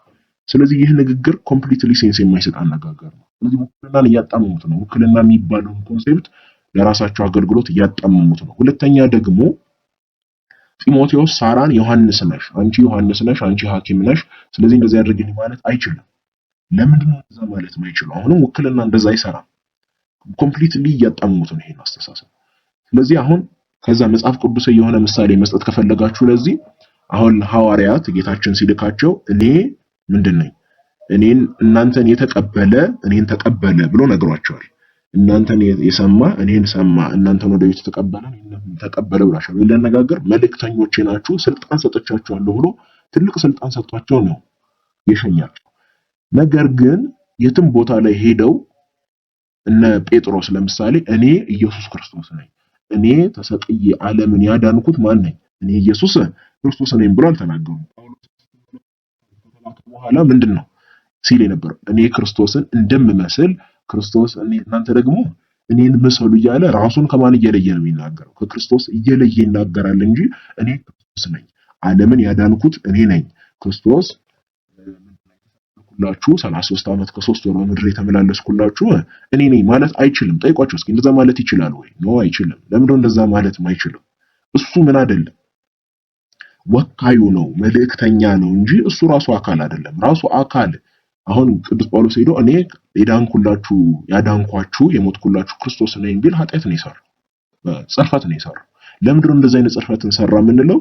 ስለዚህ ይህ ንግግር ኮምፕሊትሊ ሴንስ የማይሰጥ አነጋገር ነው። ስለዚህ ውክልናን እያጣመሙት ነው። ውክልና የሚባለውን ኮንሴፕት ለራሳቸው አገልግሎት እያጣመሙት ነው። ሁለተኛ ደግሞ ጢሞቴዎስ ሳራን ዮሐንስ ነሽ፣ አንቺ ሐኪም ነሽ፣ ስለዚህ እንደዚህ አድርግልኝ ማለት አይችልም። ለምንድን ነው እንደዛ ማለት የማይችለው? አሁንም ውክልና እንደዛ አይሰራም። ኮምፕሊትሊ እያጣመሙት ነው ይሄን አስተሳሰብ። ስለዚህ አሁን ከዛ መጽሐፍ ቅዱስ የሆነ ምሳሌ መስጠት ከፈለጋችሁ ለዚህ አሁን ሐዋርያት ጌታችን ሲልካቸው እኔ ምንድን ነኝ? እናንተን የተቀበለ እኔን ተቀበለ ብሎ ነግሯቸዋል። እናንተን የሰማ እኔን ሰማ፣ እናንተን ወደ ቤት ተቀበለ እኔን ተቀበለ ብሏቸዋል። ይሄን አነጋገር መልእክተኞቼ ናችሁ ስልጣን ሰጥቻችኋለሁ ብሎ ትልቅ ስልጣን ሰጥቷቸው ነው የሸኛቸው። ነገር ግን የትም ቦታ ላይ ሄደው እነ ጴጥሮስ ለምሳሌ እኔ ኢየሱስ ክርስቶስ ነኝ፣ እኔ ተሰቅዬ ዓለምን ያዳንኩት ማን ነኝ? እኔ ኢየሱስ ክርስቶስ ነኝ ብሎ አልተናገሩም። ጳውሎስ በኋላ ምንድነው ሲል የነበረው? እኔ ክርስቶስን እንደምመስል ክርስቶስ እናንተ ደግሞ እኔን ምሰሉ እያለ ራሱን ከማን እየለየ ነው የሚናገረው? ከክርስቶስ እየለየ ይናገራል እንጂ እኔ ክርስቶስ ነኝ፣ ዓለምን ያዳንኩት እኔ ነኝ፣ ክርስቶስ ሁላችሁ 33 ዓመት ከ3 ወር በምድር የተመላለስኩላችሁ እኔ ነኝ ማለት አይችልም። ጠይቋቸው እስኪ እንደዛ ማለት ይችላል ወይ? ነው አይችልም። ለምን ነው እንደዛ ማለት ማይችልም? እሱ ምን አይደለም ወካዩ ነው፣ መልእክተኛ ነው እንጂ እሱ ራሱ አካል አይደለም። ራሱ አካል አሁን ቅዱስ ጳውሎስ ሄዶ እኔ ያዳንኳችሁ የሞትኩላችሁ ክርስቶስ ነኝ ቢል ኃጢአት ነው የሰራው፣ ጽርፈት ነው የሰራው። ለምንድን ነው እንደዛ አይነት ጽርፈትን ሰራ የምንለው?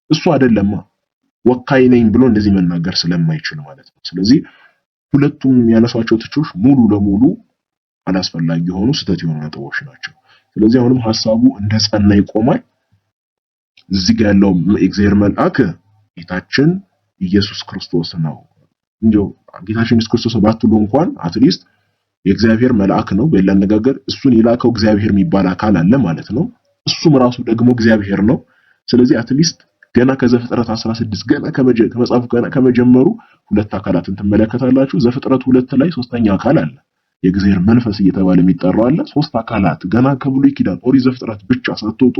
እሱ አይደለማ ወካይ ነኝ ብሎ እንደዚህ መናገር ስለማይችል ማለት ነው። ስለዚህ ሁለቱም ያነሷቸው ትችቶች ሙሉ ለሙሉ አላስፈላጊ የሆኑ ስህተት የሆኑ ነጥቦች ናቸው። ስለዚህ አሁንም ሐሳቡ እንደጸና ይቆማል። እዚህ ጋር ያለው እግዚአብሔር መልአክ ጌታችን ኢየሱስ ክርስቶስ ነው። እንደው ጌታችን ኢየሱስ ክርስቶስ ባትሉ እንኳን አትሊስት የእግዚአብሔር መልአክ ነው። በሌላ አነጋገር እሱን የላከው እግዚአብሔር የሚባል አካል አለ ማለት ነው። እሱም ራሱ ደግሞ እግዚአብሔር ነው። ስለዚህ አትሊስት ገና ከዘፍጥረት 16 ገና ከመጽሐፉ ገና ከመጀመሩ ሁለት አካላትን ትመለከታላችሁ። ዘፍጥረት 2 ላይ ሶስተኛ አካል አለ። የእግዚአብሔር መንፈስ እየተባለ የሚጠራው አለ። ሶስት አካላት ገና ከብሉይ ኪዳን ኦሪት ዘፍጥረት ብቻ ሳትወጡ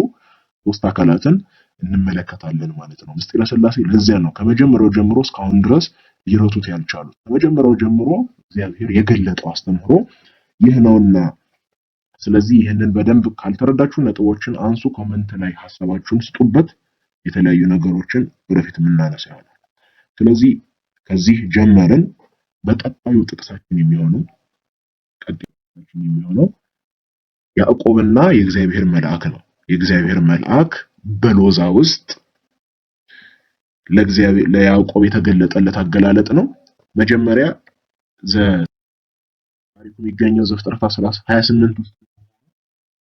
ሶስት አካላትን እንመለከታለን ማለት ነው። ምስጢረ ሥላሴ ለዚያ ነው ከመጀመሪያው ጀምሮ እስካሁን ድረስ ሊረቱት ያልቻሉት። ከመጀመሪያው ጀምሮ እግዚአብሔር የገለጠው አስተምህሮ ይህ ነውና፣ ስለዚህ ይህንን በደንብ ካልተረዳችሁ ነጥቦችን አንሱ፣ ኮመንት ላይ ሐሳባችሁን ስጡበት። የተለያዩ ነገሮችን ወደፊት የምናነሳ ይሆናል። ስለዚህ ከዚህ ጀመርን። በቀጣዩ ጥቅሳችን የሚሆነው ያዕቆብና የእግዚአብሔር መልአክ ነው። የእግዚአብሔር መልአክ በሎዛ ውስጥ ለያዕቆብ የተገለጠለት አገላለጥ ነው። መጀመሪያ ታሪኩ የሚገኘው ዘፍጥረት 28 ውስጥ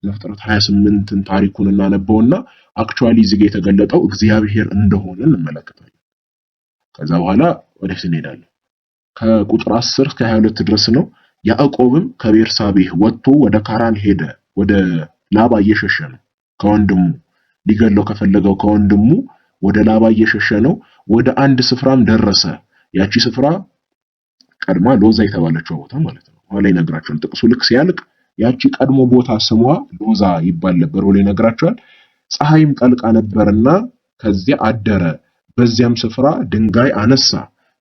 ዘፍጥረት 28ን ታሪኩን እናነበውና አክቹአሊ እዚህ ጋር የተገለጠው እግዚአብሔር እንደሆነ እንመለከታለን። ከዛ በኋላ ወደፊት እንሄዳለን። ከቁጥር 10 እስከ 22 ድረስ ነው። ያዕቆብም ከቤርሳቤህ ወጥቶ ወደ ካራን ሄደ። ወደ ላባ እየሸሸ ነው። ከወንድሙ ሊገለው ከፈለገው ከወንድሙ ወደ ላባ እየሸሸ ነው። ወደ አንድ ስፍራም ደረሰ። ያቺ ስፍራ ቀድማ ሎዛ የተባለችው ቦታ ማለት ነው። ኋላ ይነግራቸዋል። ጥቅሱ ልክ ሲያልቅ ያቺ ቀድሞ ቦታ ስሟ ሎዛ ይባል ነበር ብሎ ይነግራቸዋል። ፀሐይም ጠልቃ ነበርና ከዚያ አደረ። በዚያም ስፍራ ድንጋይ አነሳ፣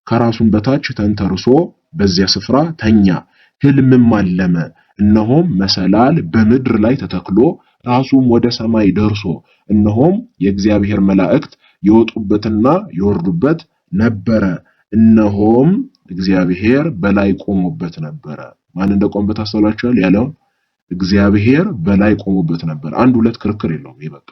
ከራሱም በታች ተንተርሶ በዚያ ስፍራ ተኛ። ሕልምም አለመ። እነሆም መሰላል በምድር ላይ ተተክሎ ራሱም ወደ ሰማይ ደርሶ እነሆም የእግዚአብሔር መላእክት ይወጡበትና ይወርዱበት ነበረ። እነሆም እግዚአብሔር በላይ ቆሞበት ነበረ። ማን እንደቆመበት አስተውላችኋል? ያለው እግዚአብሔር በላይ ቆሞበት ነበር። አንድ ሁለት ክርክር የለውም። ይበቃ።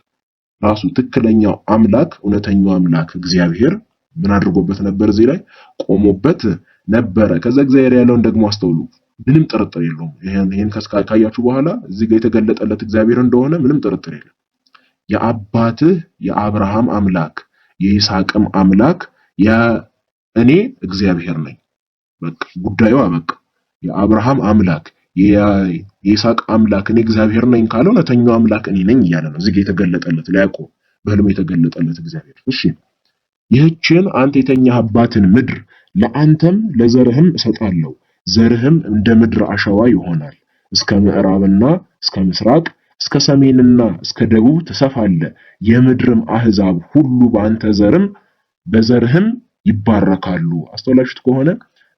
ራሱ ትክክለኛው አምላክ እውነተኛው አምላክ እግዚአብሔር ምን አድርጎበት ነበር? እዚህ ላይ ቆሞበት ነበረ። ከዛ እግዚአብሔር ያለውን ደግሞ አስተውሉ። ምንም ጥርጥር የለውም። ይሄን ካያችሁ በኋላ እዚህ ጋር የተገለጠለት እግዚአብሔር እንደሆነ ምንም ጥርጥር የለም። የአባትህ የአብርሃም አምላክ የይስሐቅም አምላክ እኔ እግዚአብሔር ነኝ። በቃ ጉዳዩ አበቃ። የአብርሃም አምላክ የይስሐቅ አምላክ እኔ እግዚአብሔር ነኝ ካለ እውነተኛው አምላክ እኔ ነኝ እያለ ነው እዚህ ጋር የተገለጠለት ለያዕቆብ በሕልሙ የተገለጠለት እግዚአብሔር። እሺ ይህችን አንተ የተኛህባትን ምድር ለአንተም ለዘርህም እሰጣለሁ፣ ዘርህም እንደ ምድር አሸዋ ይሆናል። እስከ ምዕራብና እስከ ምስራቅ እስከ ሰሜንና እስከ ደቡብ ትሰፋለህ። የምድርም አሕዛብ ሁሉ በአንተ ዘርም በዘርህም ይባረካሉ። አስተውላችሁት ከሆነ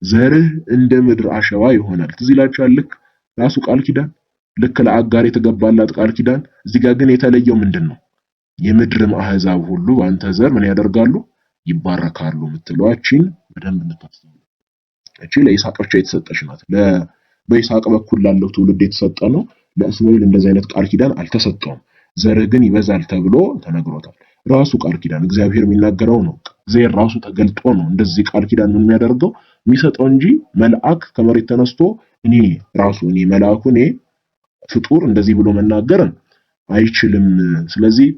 ዘርህ እንደ ምድር አሸዋ ይሆናል። ትዝ ይላችኋል። ልክ ራሱ ቃል ኪዳን ልክ ለአጋር የተገባላት ቃል ኪዳን እዚህ ጋር ግን የተለየው ምንድነው? የምድርም አሕዛብ ሁሉ በአንተ ዘር ምን ያደርጋሉ? ይባረካሉ የምትሏችን በደንብ እንታስተውሉ። እቺ ለይስሐቅ ብቻ የተሰጠች ናት። በይስሐቅ በኩል ላለው ትውልድ የተሰጠ ነው። ለእስማኤል እንደዚህ አይነት ቃል ኪዳን አልተሰጠውም። ዘርህ ግን ይበዛል ተብሎ ተነግሮታል። ራሱ ቃል ኪዳን እግዚአብሔር የሚናገረው ነው። እግዚአብሔር ራሱ ተገልጦ ነው እንደዚህ ቃል ኪዳን የሚያደርገው የሚሰጠው እንጂ መልአክ ከመሬት ተነስቶ እኔ መልአኩ እኔ ፍጡር እንደዚህ ብሎ መናገር አይችልም። ስለዚህ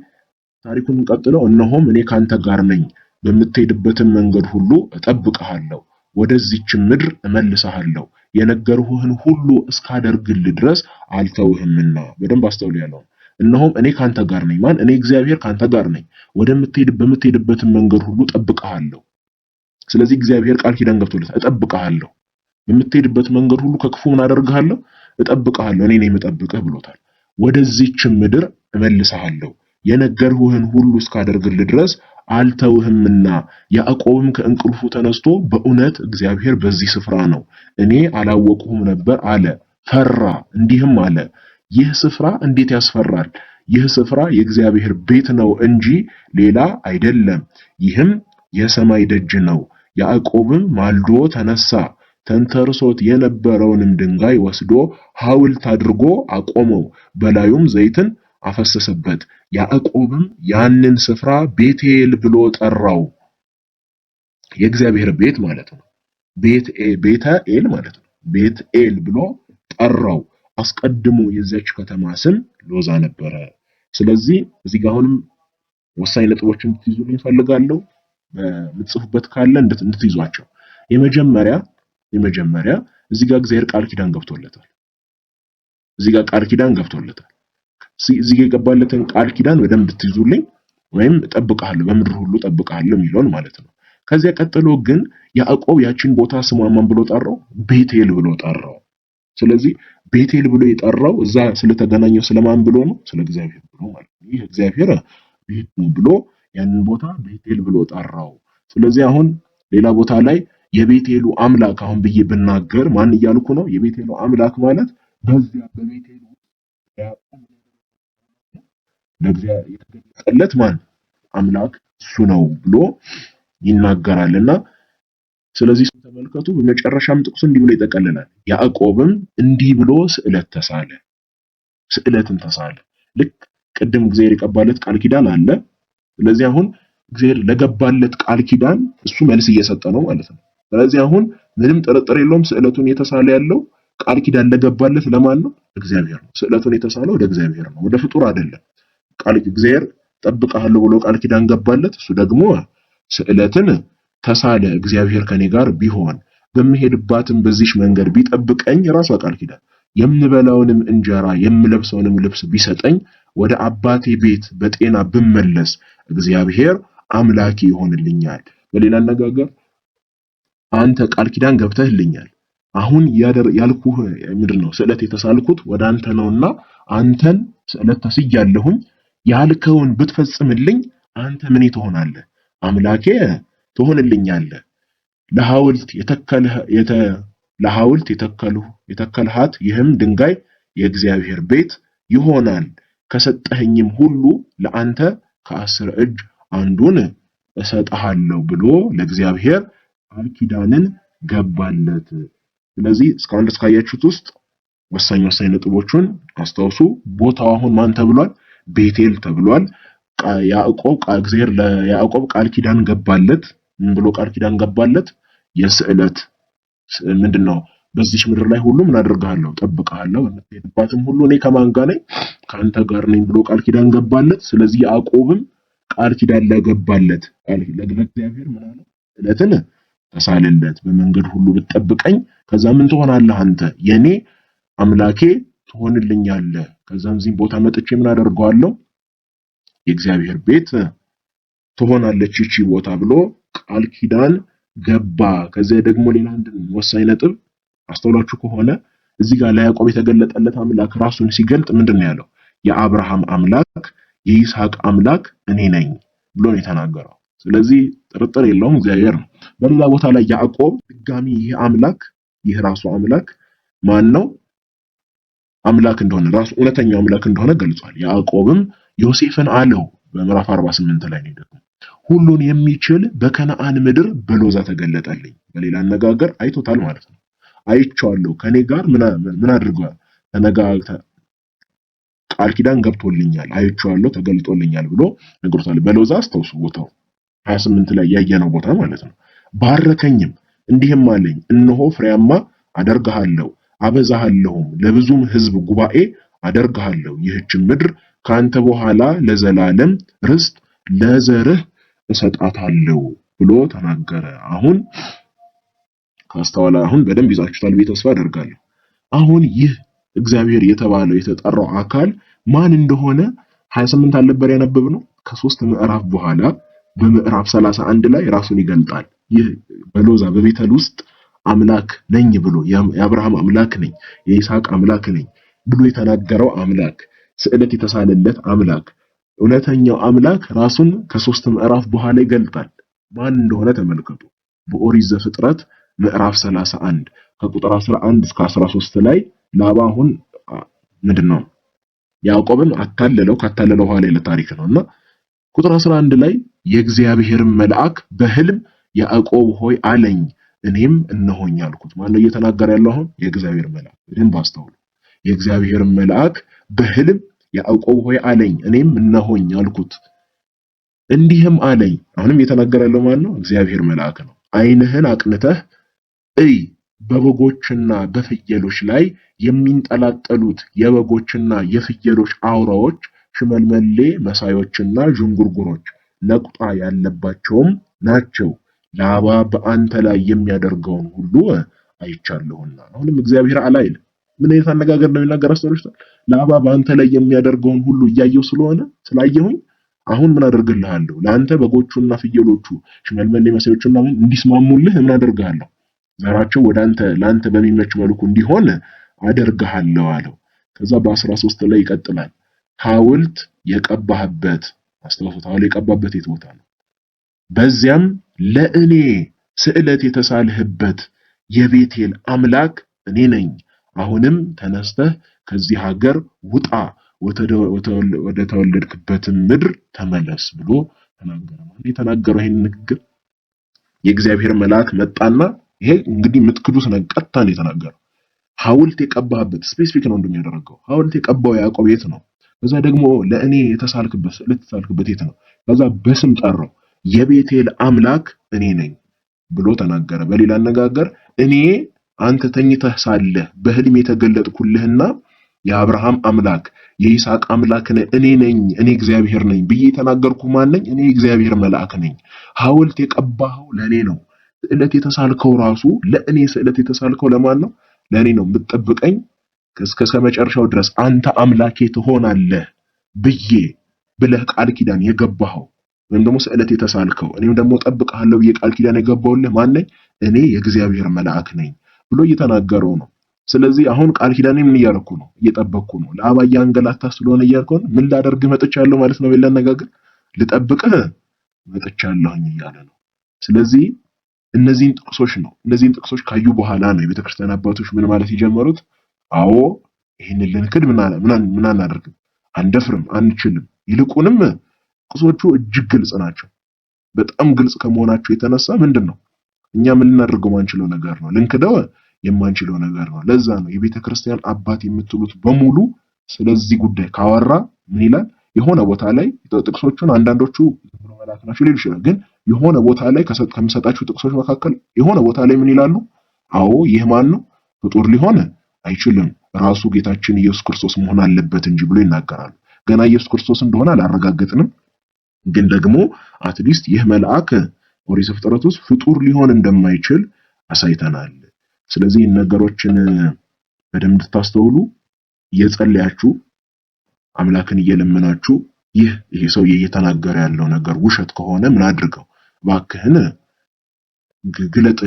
ታሪኩን ቀጥለው እነሆም እኔ ካንተ ጋር ነኝ፣ በምትሄድበትን መንገድ ሁሉ እጠብቅሃለሁ፣ ወደዚህች ምድር እመልስሃለሁ፣ የነገርሁህን ሁሉ እስካደርግልህ ድረስ አልተውህምና። በደንብ አስተውሉ ያለው እነሆም እኔ ካንተ ጋር ነኝ። ማን? እኔ እግዚአብሔር ካንተ ጋር ነኝ፣ በምትሄድበትን መንገድ ሁሉ እጠብቅሃለሁ። ስለዚህ እግዚአብሔር ቃል ኪዳን ገብቶለታል። እጠብቅሃለሁ፣ በምትሄድበት መንገድ ሁሉ ከክፉ ምን አደርግሃለሁ? እጠብቅሃለሁ፣ እኔ ነኝ የምጠብቅህ ብሎታል። ወደዚህች ምድር እመልስሃለሁ፣ የነገርሁህን ሁሉ እስካደርግልህ ድረስ አልተውህምና። ያዕቆብም ከእንቅልፉ ተነስቶ በእውነት እግዚአብሔር በዚህ ስፍራ ነው፣ እኔ አላወቅሁም ነበር አለ። ፈራ፣ እንዲህም አለ፣ ይህ ስፍራ እንዴት ያስፈራል! ይህ ስፍራ የእግዚአብሔር ቤት ነው እንጂ ሌላ አይደለም፣ ይህም የሰማይ ደጅ ነው። ያዕቆብም ማልዶ ተነሳ፣ ተንተርሶት የነበረውንም ድንጋይ ወስዶ ሐውልት አድርጎ አቆመው፣ በላዩም ዘይትን አፈሰሰበት። ያዕቆብም ያንን ስፍራ ቤቴል ብሎ ጠራው። የእግዚአብሔር ቤት ማለት ነው። ቤተኤል ማለት ነው። ቤትኤል ብሎ ጠራው። አስቀድሞ የዚያች ከተማ ስም ሎዛ ነበረ። ስለዚህ እዚህ ጋር አሁንም ወሳኝ ነጥቦችን እንድትይዙልኝ እፈልጋለሁ። በምትጽፉበት ካለ እንድትይዟቸው። የመጀመሪያ እዚህ ጋር እግዚአብሔር ቃል ኪዳን ገብቶለታል። እዚህ ጋር የገባለትን ቃል ኪዳን በደንብ እንድትይዙልኝ ወይም እጠብቅሃለሁ በምድር ሁሉ እጠብቅሃለሁ የሚለውን ማለት ነው። ከዚያ ቀጥሎ ግን ያዕቆብ ያቺን ቦታ ስሟን ማን ብሎ ጠራው? ቤቴል ብሎ ጠራው። ስለዚህ ቤቴል ብሎ የጠራው እዛ ስለተገናኘው ስለማን ብሎ ነው? ስለ እግዚአብሔር ብሎ ማለት ነው። ይህ እግዚአብሔር ቤት ነው ብሎ ያንን ቦታ ቤቴል ብሎ ጠራው። ስለዚህ አሁን ሌላ ቦታ ላይ የቤቴሉ አምላክ አሁን ብዬ ብናገር ማን እያልኩ ነው? የቤቴሉ አምላክ ማለት በዚያ በቤቴሉ ያዕቆብ ለእግዚአብሔር የተገለጠለት ማን አምላክ እሱ ነው ብሎ ይናገራልና ስለዚህ ተመልከቱ በመጨረሻም ጥቅሱ እንዲህ ብሎ ይጠቀልላል። ያዕቆብም እንዲህ ብሎ ስዕለትን ተሳለ። ልክ ቅድም እግዚአብሔር የቀባለት ቃል ኪዳን አለ። ስለዚህ አሁን እግዚአብሔር ለገባለት ቃል ኪዳን እሱ መልስ እየሰጠ ነው ማለት ነው። ስለዚህ አሁን ምንም ጥርጥር የለውም ስዕለቱን የተሳለ ያለው ቃል ኪዳን ለገባለት ለማን ነው? እግዚአብሔር ነው። ስዕለቱን የተሳለው ወደ እግዚአብሔር ነው፣ ወደ ፍጡር አይደለም። ቃል እግዚአብሔር ጠብቀሃለሁ ብሎ ቃል ኪዳን ገባለት። እሱ ደግሞ ስዕለትን ተሳለ። እግዚአብሔር ከኔ ጋር ቢሆን በምሄድባትም በዚች መንገድ ቢጠብቀኝ ራሱ ቃል ኪዳን የምበላውንም እንጀራ የምለብሰውንም ልብስ ቢሰጠኝ ወደ አባቴ ቤት በጤና ብመለስ እግዚአብሔር አምላኬ ይሆንልኛል። በሌላ አነጋገር አንተ ቃል ኪዳን ገብተህልኛል። አሁን ያልኩህ ምንድነው? ስዕለት የተሳልኩት ወደ አንተ ነውና አንተን ስዕለት ተስያለሁኝ። ያልከውን ብትፈጽምልኝ አንተ ምን ትሆናለህ? አምላኬ ትሆንልኛለህ። ለሐውልት የተከልሃት ይህም ድንጋይ የእግዚአብሔር ቤት ይሆናል። ከሰጠኸኝም ሁሉ ለአንተ ከ10 እጅ አንዱን እሰጥሃለሁ ብሎ ለእግዚአብሔር ቃል ኪዳንን ገባለት። ስለዚህ እስካሁን እስካያችሁት ውስጥ ወሳኝ ነጥቦቹን አስታውሱ። ቦታው አሁን ማን ተብሏል? ቤቴል ተብሏል። እግዚአብሔር ለያዕቆብ ቃል ኪዳን ገባለት። ምን ብሎ ቃል ኪዳን ገባለት? የስዕለት ምንድነው? በዚች ምድር ላይ ሁሉ ምን አደርጋለሁ? ጠብቀሃለሁ። በምትሄድባትም ሁሉ እኔ ከማን ጋር ነኝ? ከአንተ ጋር ነኝ ብሎ ቃል ኪዳን ገባለት። ስለዚህ ያዕቆብም ቃል ኪዳን ለገባለት ለእግዚአብሔር ምን አለ? ስዕለትን ተሳለለት። በመንገድ ሁሉ ብትጠብቀኝ ከዛ ምን ትሆናለህ? አንተ የኔ አምላኬ ትሆንልኛለህ። ከዛም እዚህ ቦታ መጥቼ ምን አደርገዋለሁ? የእግዚአብሔር ቤት ትሆናለች ይቺ ቦታ ብሎ ቃል ኪዳን ገባ። ከዚያ ደግሞ ሌላ አንድ ወሳኝ ነጥብ አስተውላችሁ ከሆነ እዚህ ጋር ለያዕቆብ የተገለጠለት አምላክ ራሱን ሲገልጥ ምንድነው ያለው? የአብርሃም አምላክ የይስሐቅ አምላክ እኔ ነኝ ብሎ ነው የተናገረው። ስለዚህ ጥርጥር የለውም እግዚአብሔር ነው። በሌላ ቦታ ላይ ያዕቆብ ድጋሚ ይህ ራሱ አምላክ ማን ነው? አምላክ እንደሆነ ራሱ እውነተኛው አምላክ እንደሆነ ገልጿል። ያዕቆብም ዮሴፍን አለው በምዕራፍ 48 ላይ ነው ደግሞ ሁሉን የሚችል በከነዓን ምድር በሎዛ ተገለጠልኝ። በሌላ አነጋገር አይቶታል ማለት ነው። አይቼዋለሁ ከኔ ጋር ምን አድርጓል? ቃል ኪዳን ገብቶልኛል፣ አይቼዋለሁ፣ ተገልጦልኛል ብሎ ነግሮታል። በሎዛ አስተውሱ ቦታው 28 ላይ ያየነው ቦታ ማለት ነው። ባረከኝም እንዲህም አለኝ፣ እነሆ ፍሬያማ አደርግሃለሁ፣ አበዛሃለሁም፣ ለብዙም ሕዝብ ጉባኤ አደርግሃለሁ። ይህችን ምድር ካንተ በኋላ ለዘላለም ርስት ለዘርህ እሰጣታለሁ ብሎ ተናገረ። አሁን ካስተዋላ አሁን በደንብ ይዛችሁታል ብዬ ተስፋ አደርጋለሁ። አሁን ይህ እግዚአብሔር የተባለው የተጠራው አካል ማን እንደሆነ 28 አልነበር ያነበብነው? ከ3 ምዕራፍ በኋላ በምዕራፍ 31 ላይ ራሱን ይገልጣል። ይህ በሎዛ በቤተል ውስጥ አምላክ ነኝ ብሎ የአብርሃም አምላክ ነኝ፣ የይስሐቅ አምላክ ነኝ ብሎ የተናገረው አምላክ፣ ስዕለት የተሳለለት አምላክ፣ እውነተኛው አምላክ ራሱን ከ3 ምዕራፍ በኋላ ይገልጣል። ማን እንደሆነ ተመልከቱ። በኦሪት ዘፍጥረት ምዕራፍ 31 ከቁጥር 11 እስከ 13 ላይ ላባ አሁን ምንድነው ያዕቆብን ካታለለው ኋላ ያለ ታሪክ ነውና ቁጥር 11 ላይ የእግዚአብሔርን መልአክ በሕልም ያዕቆብ ሆይ አለኝ፣ እኔም እነሆኝ አልኩት። ማነው እየተናገረ ያለው አሁን? የእግዚአብሔር መልአክ። በደንብ አስተውሉ። የእግዚአብሔርን መልአክ በሕልም ያዕቆብ ሆይ አለኝ፣ እኔም እነሆኝ አልኩት። እንዲህም አለኝ። አሁንም እየተናገረ ያለው ማን ነው? እግዚአብሔር መልአክ ነው። ዓይንህን አቅንተህ እይ፣ በበጎችና በፍየሎች ላይ የሚንጠላጠሉት የበጎችና የፍየሎች አውራዎች፣ ሽመልመሌ መሳዮችና ዥንጉርጉሮች ነቁጣ ያለባቸውም ናቸው። ላባ በአንተ ላይ የሚያደርገውን ሁሉ አይቻለሁና። አሁንም እግዚአብሔር አላይል ምን አይነት አነጋገር ነው የሚናገረው? ላባ በአንተ ላይ የሚያደርገውን ሁሉ እያየሁ ስላየሁኝ አሁን ምን አደርግልሃለሁ? ለአንተ በጎቹና ፍየሎቹ ሽመልመሌ መሳዮቹና ምን እንዲስማሙልህ ምን አደርግሃለሁ? ዘራቸው ወደ አንተ ለአንተ በሚመች መልኩ እንዲሆን አደርግሃለሁ አለው። ከዛ በ13 ላይ ይቀጥላል። ሐውልት የቀባህበት አስተውሉት። ሐውልት የቀባበት የት ቦታ ነው? በዚያም ለእኔ ስዕለት የተሳልህበት የቤቴል አምላክ እኔ ነኝ። አሁንም ተነስተህ ከዚህ ሀገር ውጣ፣ ወደ ተወለድክበትም ምድር ተመለስ ብሎ ተናገረ። ማለት የተናገረው ይሄን ንግግር የእግዚአብሔር መልአክ መጣና ይሄ እንግዲህ የምትክዱት ነገር ቀጥታ ነው የተናገረው። ሐውልት የቀባህበት ስፔሲፊክ ነው እንደሚያደርገው ሐውልት የቀባው ያዕቆብ የት ነው? ከዛ ደግሞ ለእኔ የተሳልክበት የት ነው? ከዛ በስም ጠራው። የቤቴል አምላክ እኔ ነኝ ብሎ ተናገረ። በሌላ አነጋገር እኔ አንተ ተኝተህ ሳለህ በህልም የተገለጥኩልህና የአብርሃም አምላክ የይስሐቅ አምላክ እኔ ነኝ፣ እኔ እግዚአብሔር ነኝ ብዬ የተናገርኩ ማን ነኝ? እኔ እግዚአብሔር መልአክ ነኝ። ሐውልት የቀባኸው ለእኔ ነው። ስዕለት የተሳልከው ራሱ ለእኔ ስዕለት የተሳልከው ለማን ነው? ለእኔ ነው። የምትጠብቀኝ እስከ መጨረሻው ድረስ አንተ አምላኬ ትሆናለህ ብለህ ቃል ኪዳን የገባኸው ወይም ደግሞ ስዕለት የተሳልከው እኔም ደግሞ ጠብቀሃለሁ ብዬ ቃል ኪዳን የገባውልህ ማን ነኝ? እኔ የእግዚአብሔር መልአክ ነኝ ብሎ እየተናገረው ነው። ስለዚህ አሁን ቃል ኪዳኔ ምን እያደረኩ ነው? እየጠበቅኩ ነው። ለአባ እያንገላታ ስለሆነ እያልኩ ነው። ምን ላደርግህ መጥቻለሁ ማለት ነው። በሌላ አነጋገር ልጠብቅህ መጥቻለሁኝ እያለ ነው። ስለዚህ እነዚህን ጥቅሶች ካዩ በኋላ ነው የቤተክርስቲያን አባቶች ምን ማለት የጀመሩት? አዎ ይህንን ልንክድ ምን አናደርግም፣ አንደፍርም፣ አንችልም። ይልቁንም ጥቅሶቹ እጅግ ግልጽ ናቸው። በጣም ግልጽ ከመሆናቸው የተነሳ ምንድነው እኛ ምን ልናደርገው ማንችለው ነገር ነው፣ ልንክደው የማንችለው ነገር ነው። ለዛ ነው የቤተክርስቲያን አባት የምትሉት በሙሉ ስለዚህ ጉዳይ ካወራ ምን ይላል? የሆነ ቦታ ላይ ጥቅሶቹን አንዳንዶቹ ዝም ብሎ መላክ ናቸው ሊሉ ይችላል። ግን የሆነ ቦታ ላይ ከምሰጣችሁ ጥቅሶች መካከል የሆነ ቦታ ላይ ምን ይላሉ? አዎ ይህ ማን ነው? ፍጡር ሊሆን አይችልም፣ ራሱ ጌታችን ኢየሱስ ክርስቶስ መሆን አለበት እንጂ ብሎ ይናገራሉ። ገና ኢየሱስ ክርስቶስ እንደሆነ አላረጋገጥንም፣ ግን ደግሞ አትሊስት ይህ መልአክ ኦሪት ዘፍጥረት ውስጥ ፍጡር ሊሆን እንደማይችል አሳይተናል። ስለዚህ ነገሮችን በደንብ እንድታስተውሉ እየጸለያችሁ አምላክን እየለመናችሁ ይሄ ሰው እየተናገረ ያለው ነገር ውሸት ከሆነ ምን አድርገው እባክህን ግለጥ፣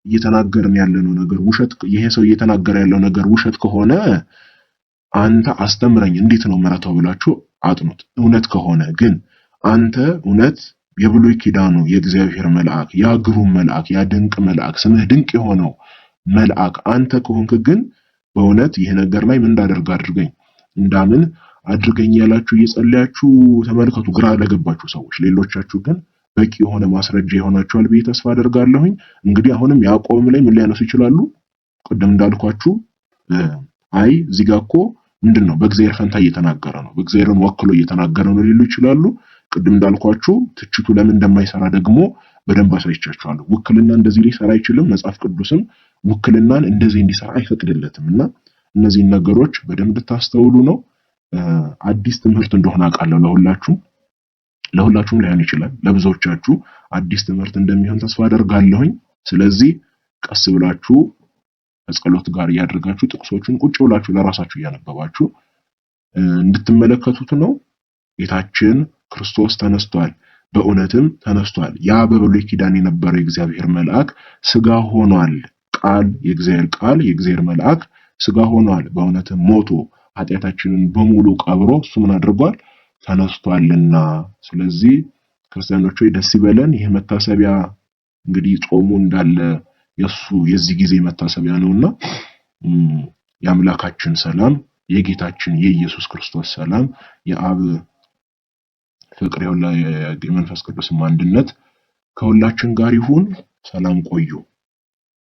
እየተናገርን ያለነው ነገር ውሸት፣ ይሄ ሰው እየተናገረ ያለው ነገር ውሸት ከሆነ አንተ አስተምረኝ፣ እንዴት ነው መረታው ብላችሁ አጥኑት። እውነት ከሆነ ግን አንተ እውነት የብሉይ ኪዳኑ የእግዚአብሔር መልአክ ያ ግሩም መልአክ ያ ድንቅ መልአክ ስምህ ድንቅ የሆነው መልአክ አንተ ከሆንክ ግን በእውነት ይሄ ነገር ላይ ምን እንዳደርግ እንዳምን አድርገኝ ያላችሁ እየጸለያችሁ ተመልከቱ። ግራ ለገባችሁ ሰዎች፣ ሌሎቻችሁ ግን በቂ የሆነ ማስረጃ ይሆናችኋል ብዬ ተስፋ አደርጋለሁኝ። እንግዲህ አሁንም ያዕቆብም ላይ ምን ሊያነሱ ይችላሉ? ቅድም እንዳልኳችሁ አይ እዚህ ጋር እኮ ምንድነው በእግዚአብሔር ፈንታ እየተናገረ ነው፣ በእግዚአብሔርን ወክሎ እየተናገረ ነው ሊሉ ይችላሉ። ቅድም እንዳልኳችሁ ትችቱ ለምን እንደማይሰራ ደግሞ በደንብ አሳይቻችኋለሁ። ውክልና እንደዚህ ሊሰራ አይችልም። መጽሐፍ ቅዱስም ውክልናን እንደዚህ እንዲሰራ አይፈቅድለትም። እና እነዚህን ነገሮች በደንብ ታስተውሉ ነው። አዲስ ትምህርት እንደሆነ አውቃለሁ። ለሁላችሁም ላይሆን ይችላል። ለብዙዎቻችሁ አዲስ ትምህርት እንደሚሆን ተስፋ አደርጋለሁኝ። ስለዚህ ቀስ ብላችሁ ከጸሎት ጋር እያደረጋችሁ ጥቅሶቹን ቁጭ ብላችሁ ለራሳችሁ እያነበባችሁ እንድትመለከቱት ነው። ጌታችን ክርስቶስ ተነስቷል፣ በእውነትም ተነስቷል። ያ በብሉይ ኪዳን የነበረው የእግዚአብሔር መልአክ ስጋ ሆኗል። የእግዚአብሔር መልአክ ስጋ ሆኗል። በእውነትም ሞቶ ኃጢአታችንን በሙሉ ቀብሮ እሱ ምን አድርጓል? ተነስቷልና። ስለዚህ ክርስቲያኖች ሆይ ደስ ይበለን። ይህ መታሰቢያ እንግዲህ ጾሙ እንዳለ የዚህ ጊዜ መታሰቢያ ነውና የአምላካችን ሰላም፣ የጌታችን የኢየሱስ ክርስቶስ ሰላም፣ የአብ ፍቅር፣ የመንፈስ ቅዱስም አንድነት ከሁላችን ጋር ይሁን። ሰላም ቆዩ።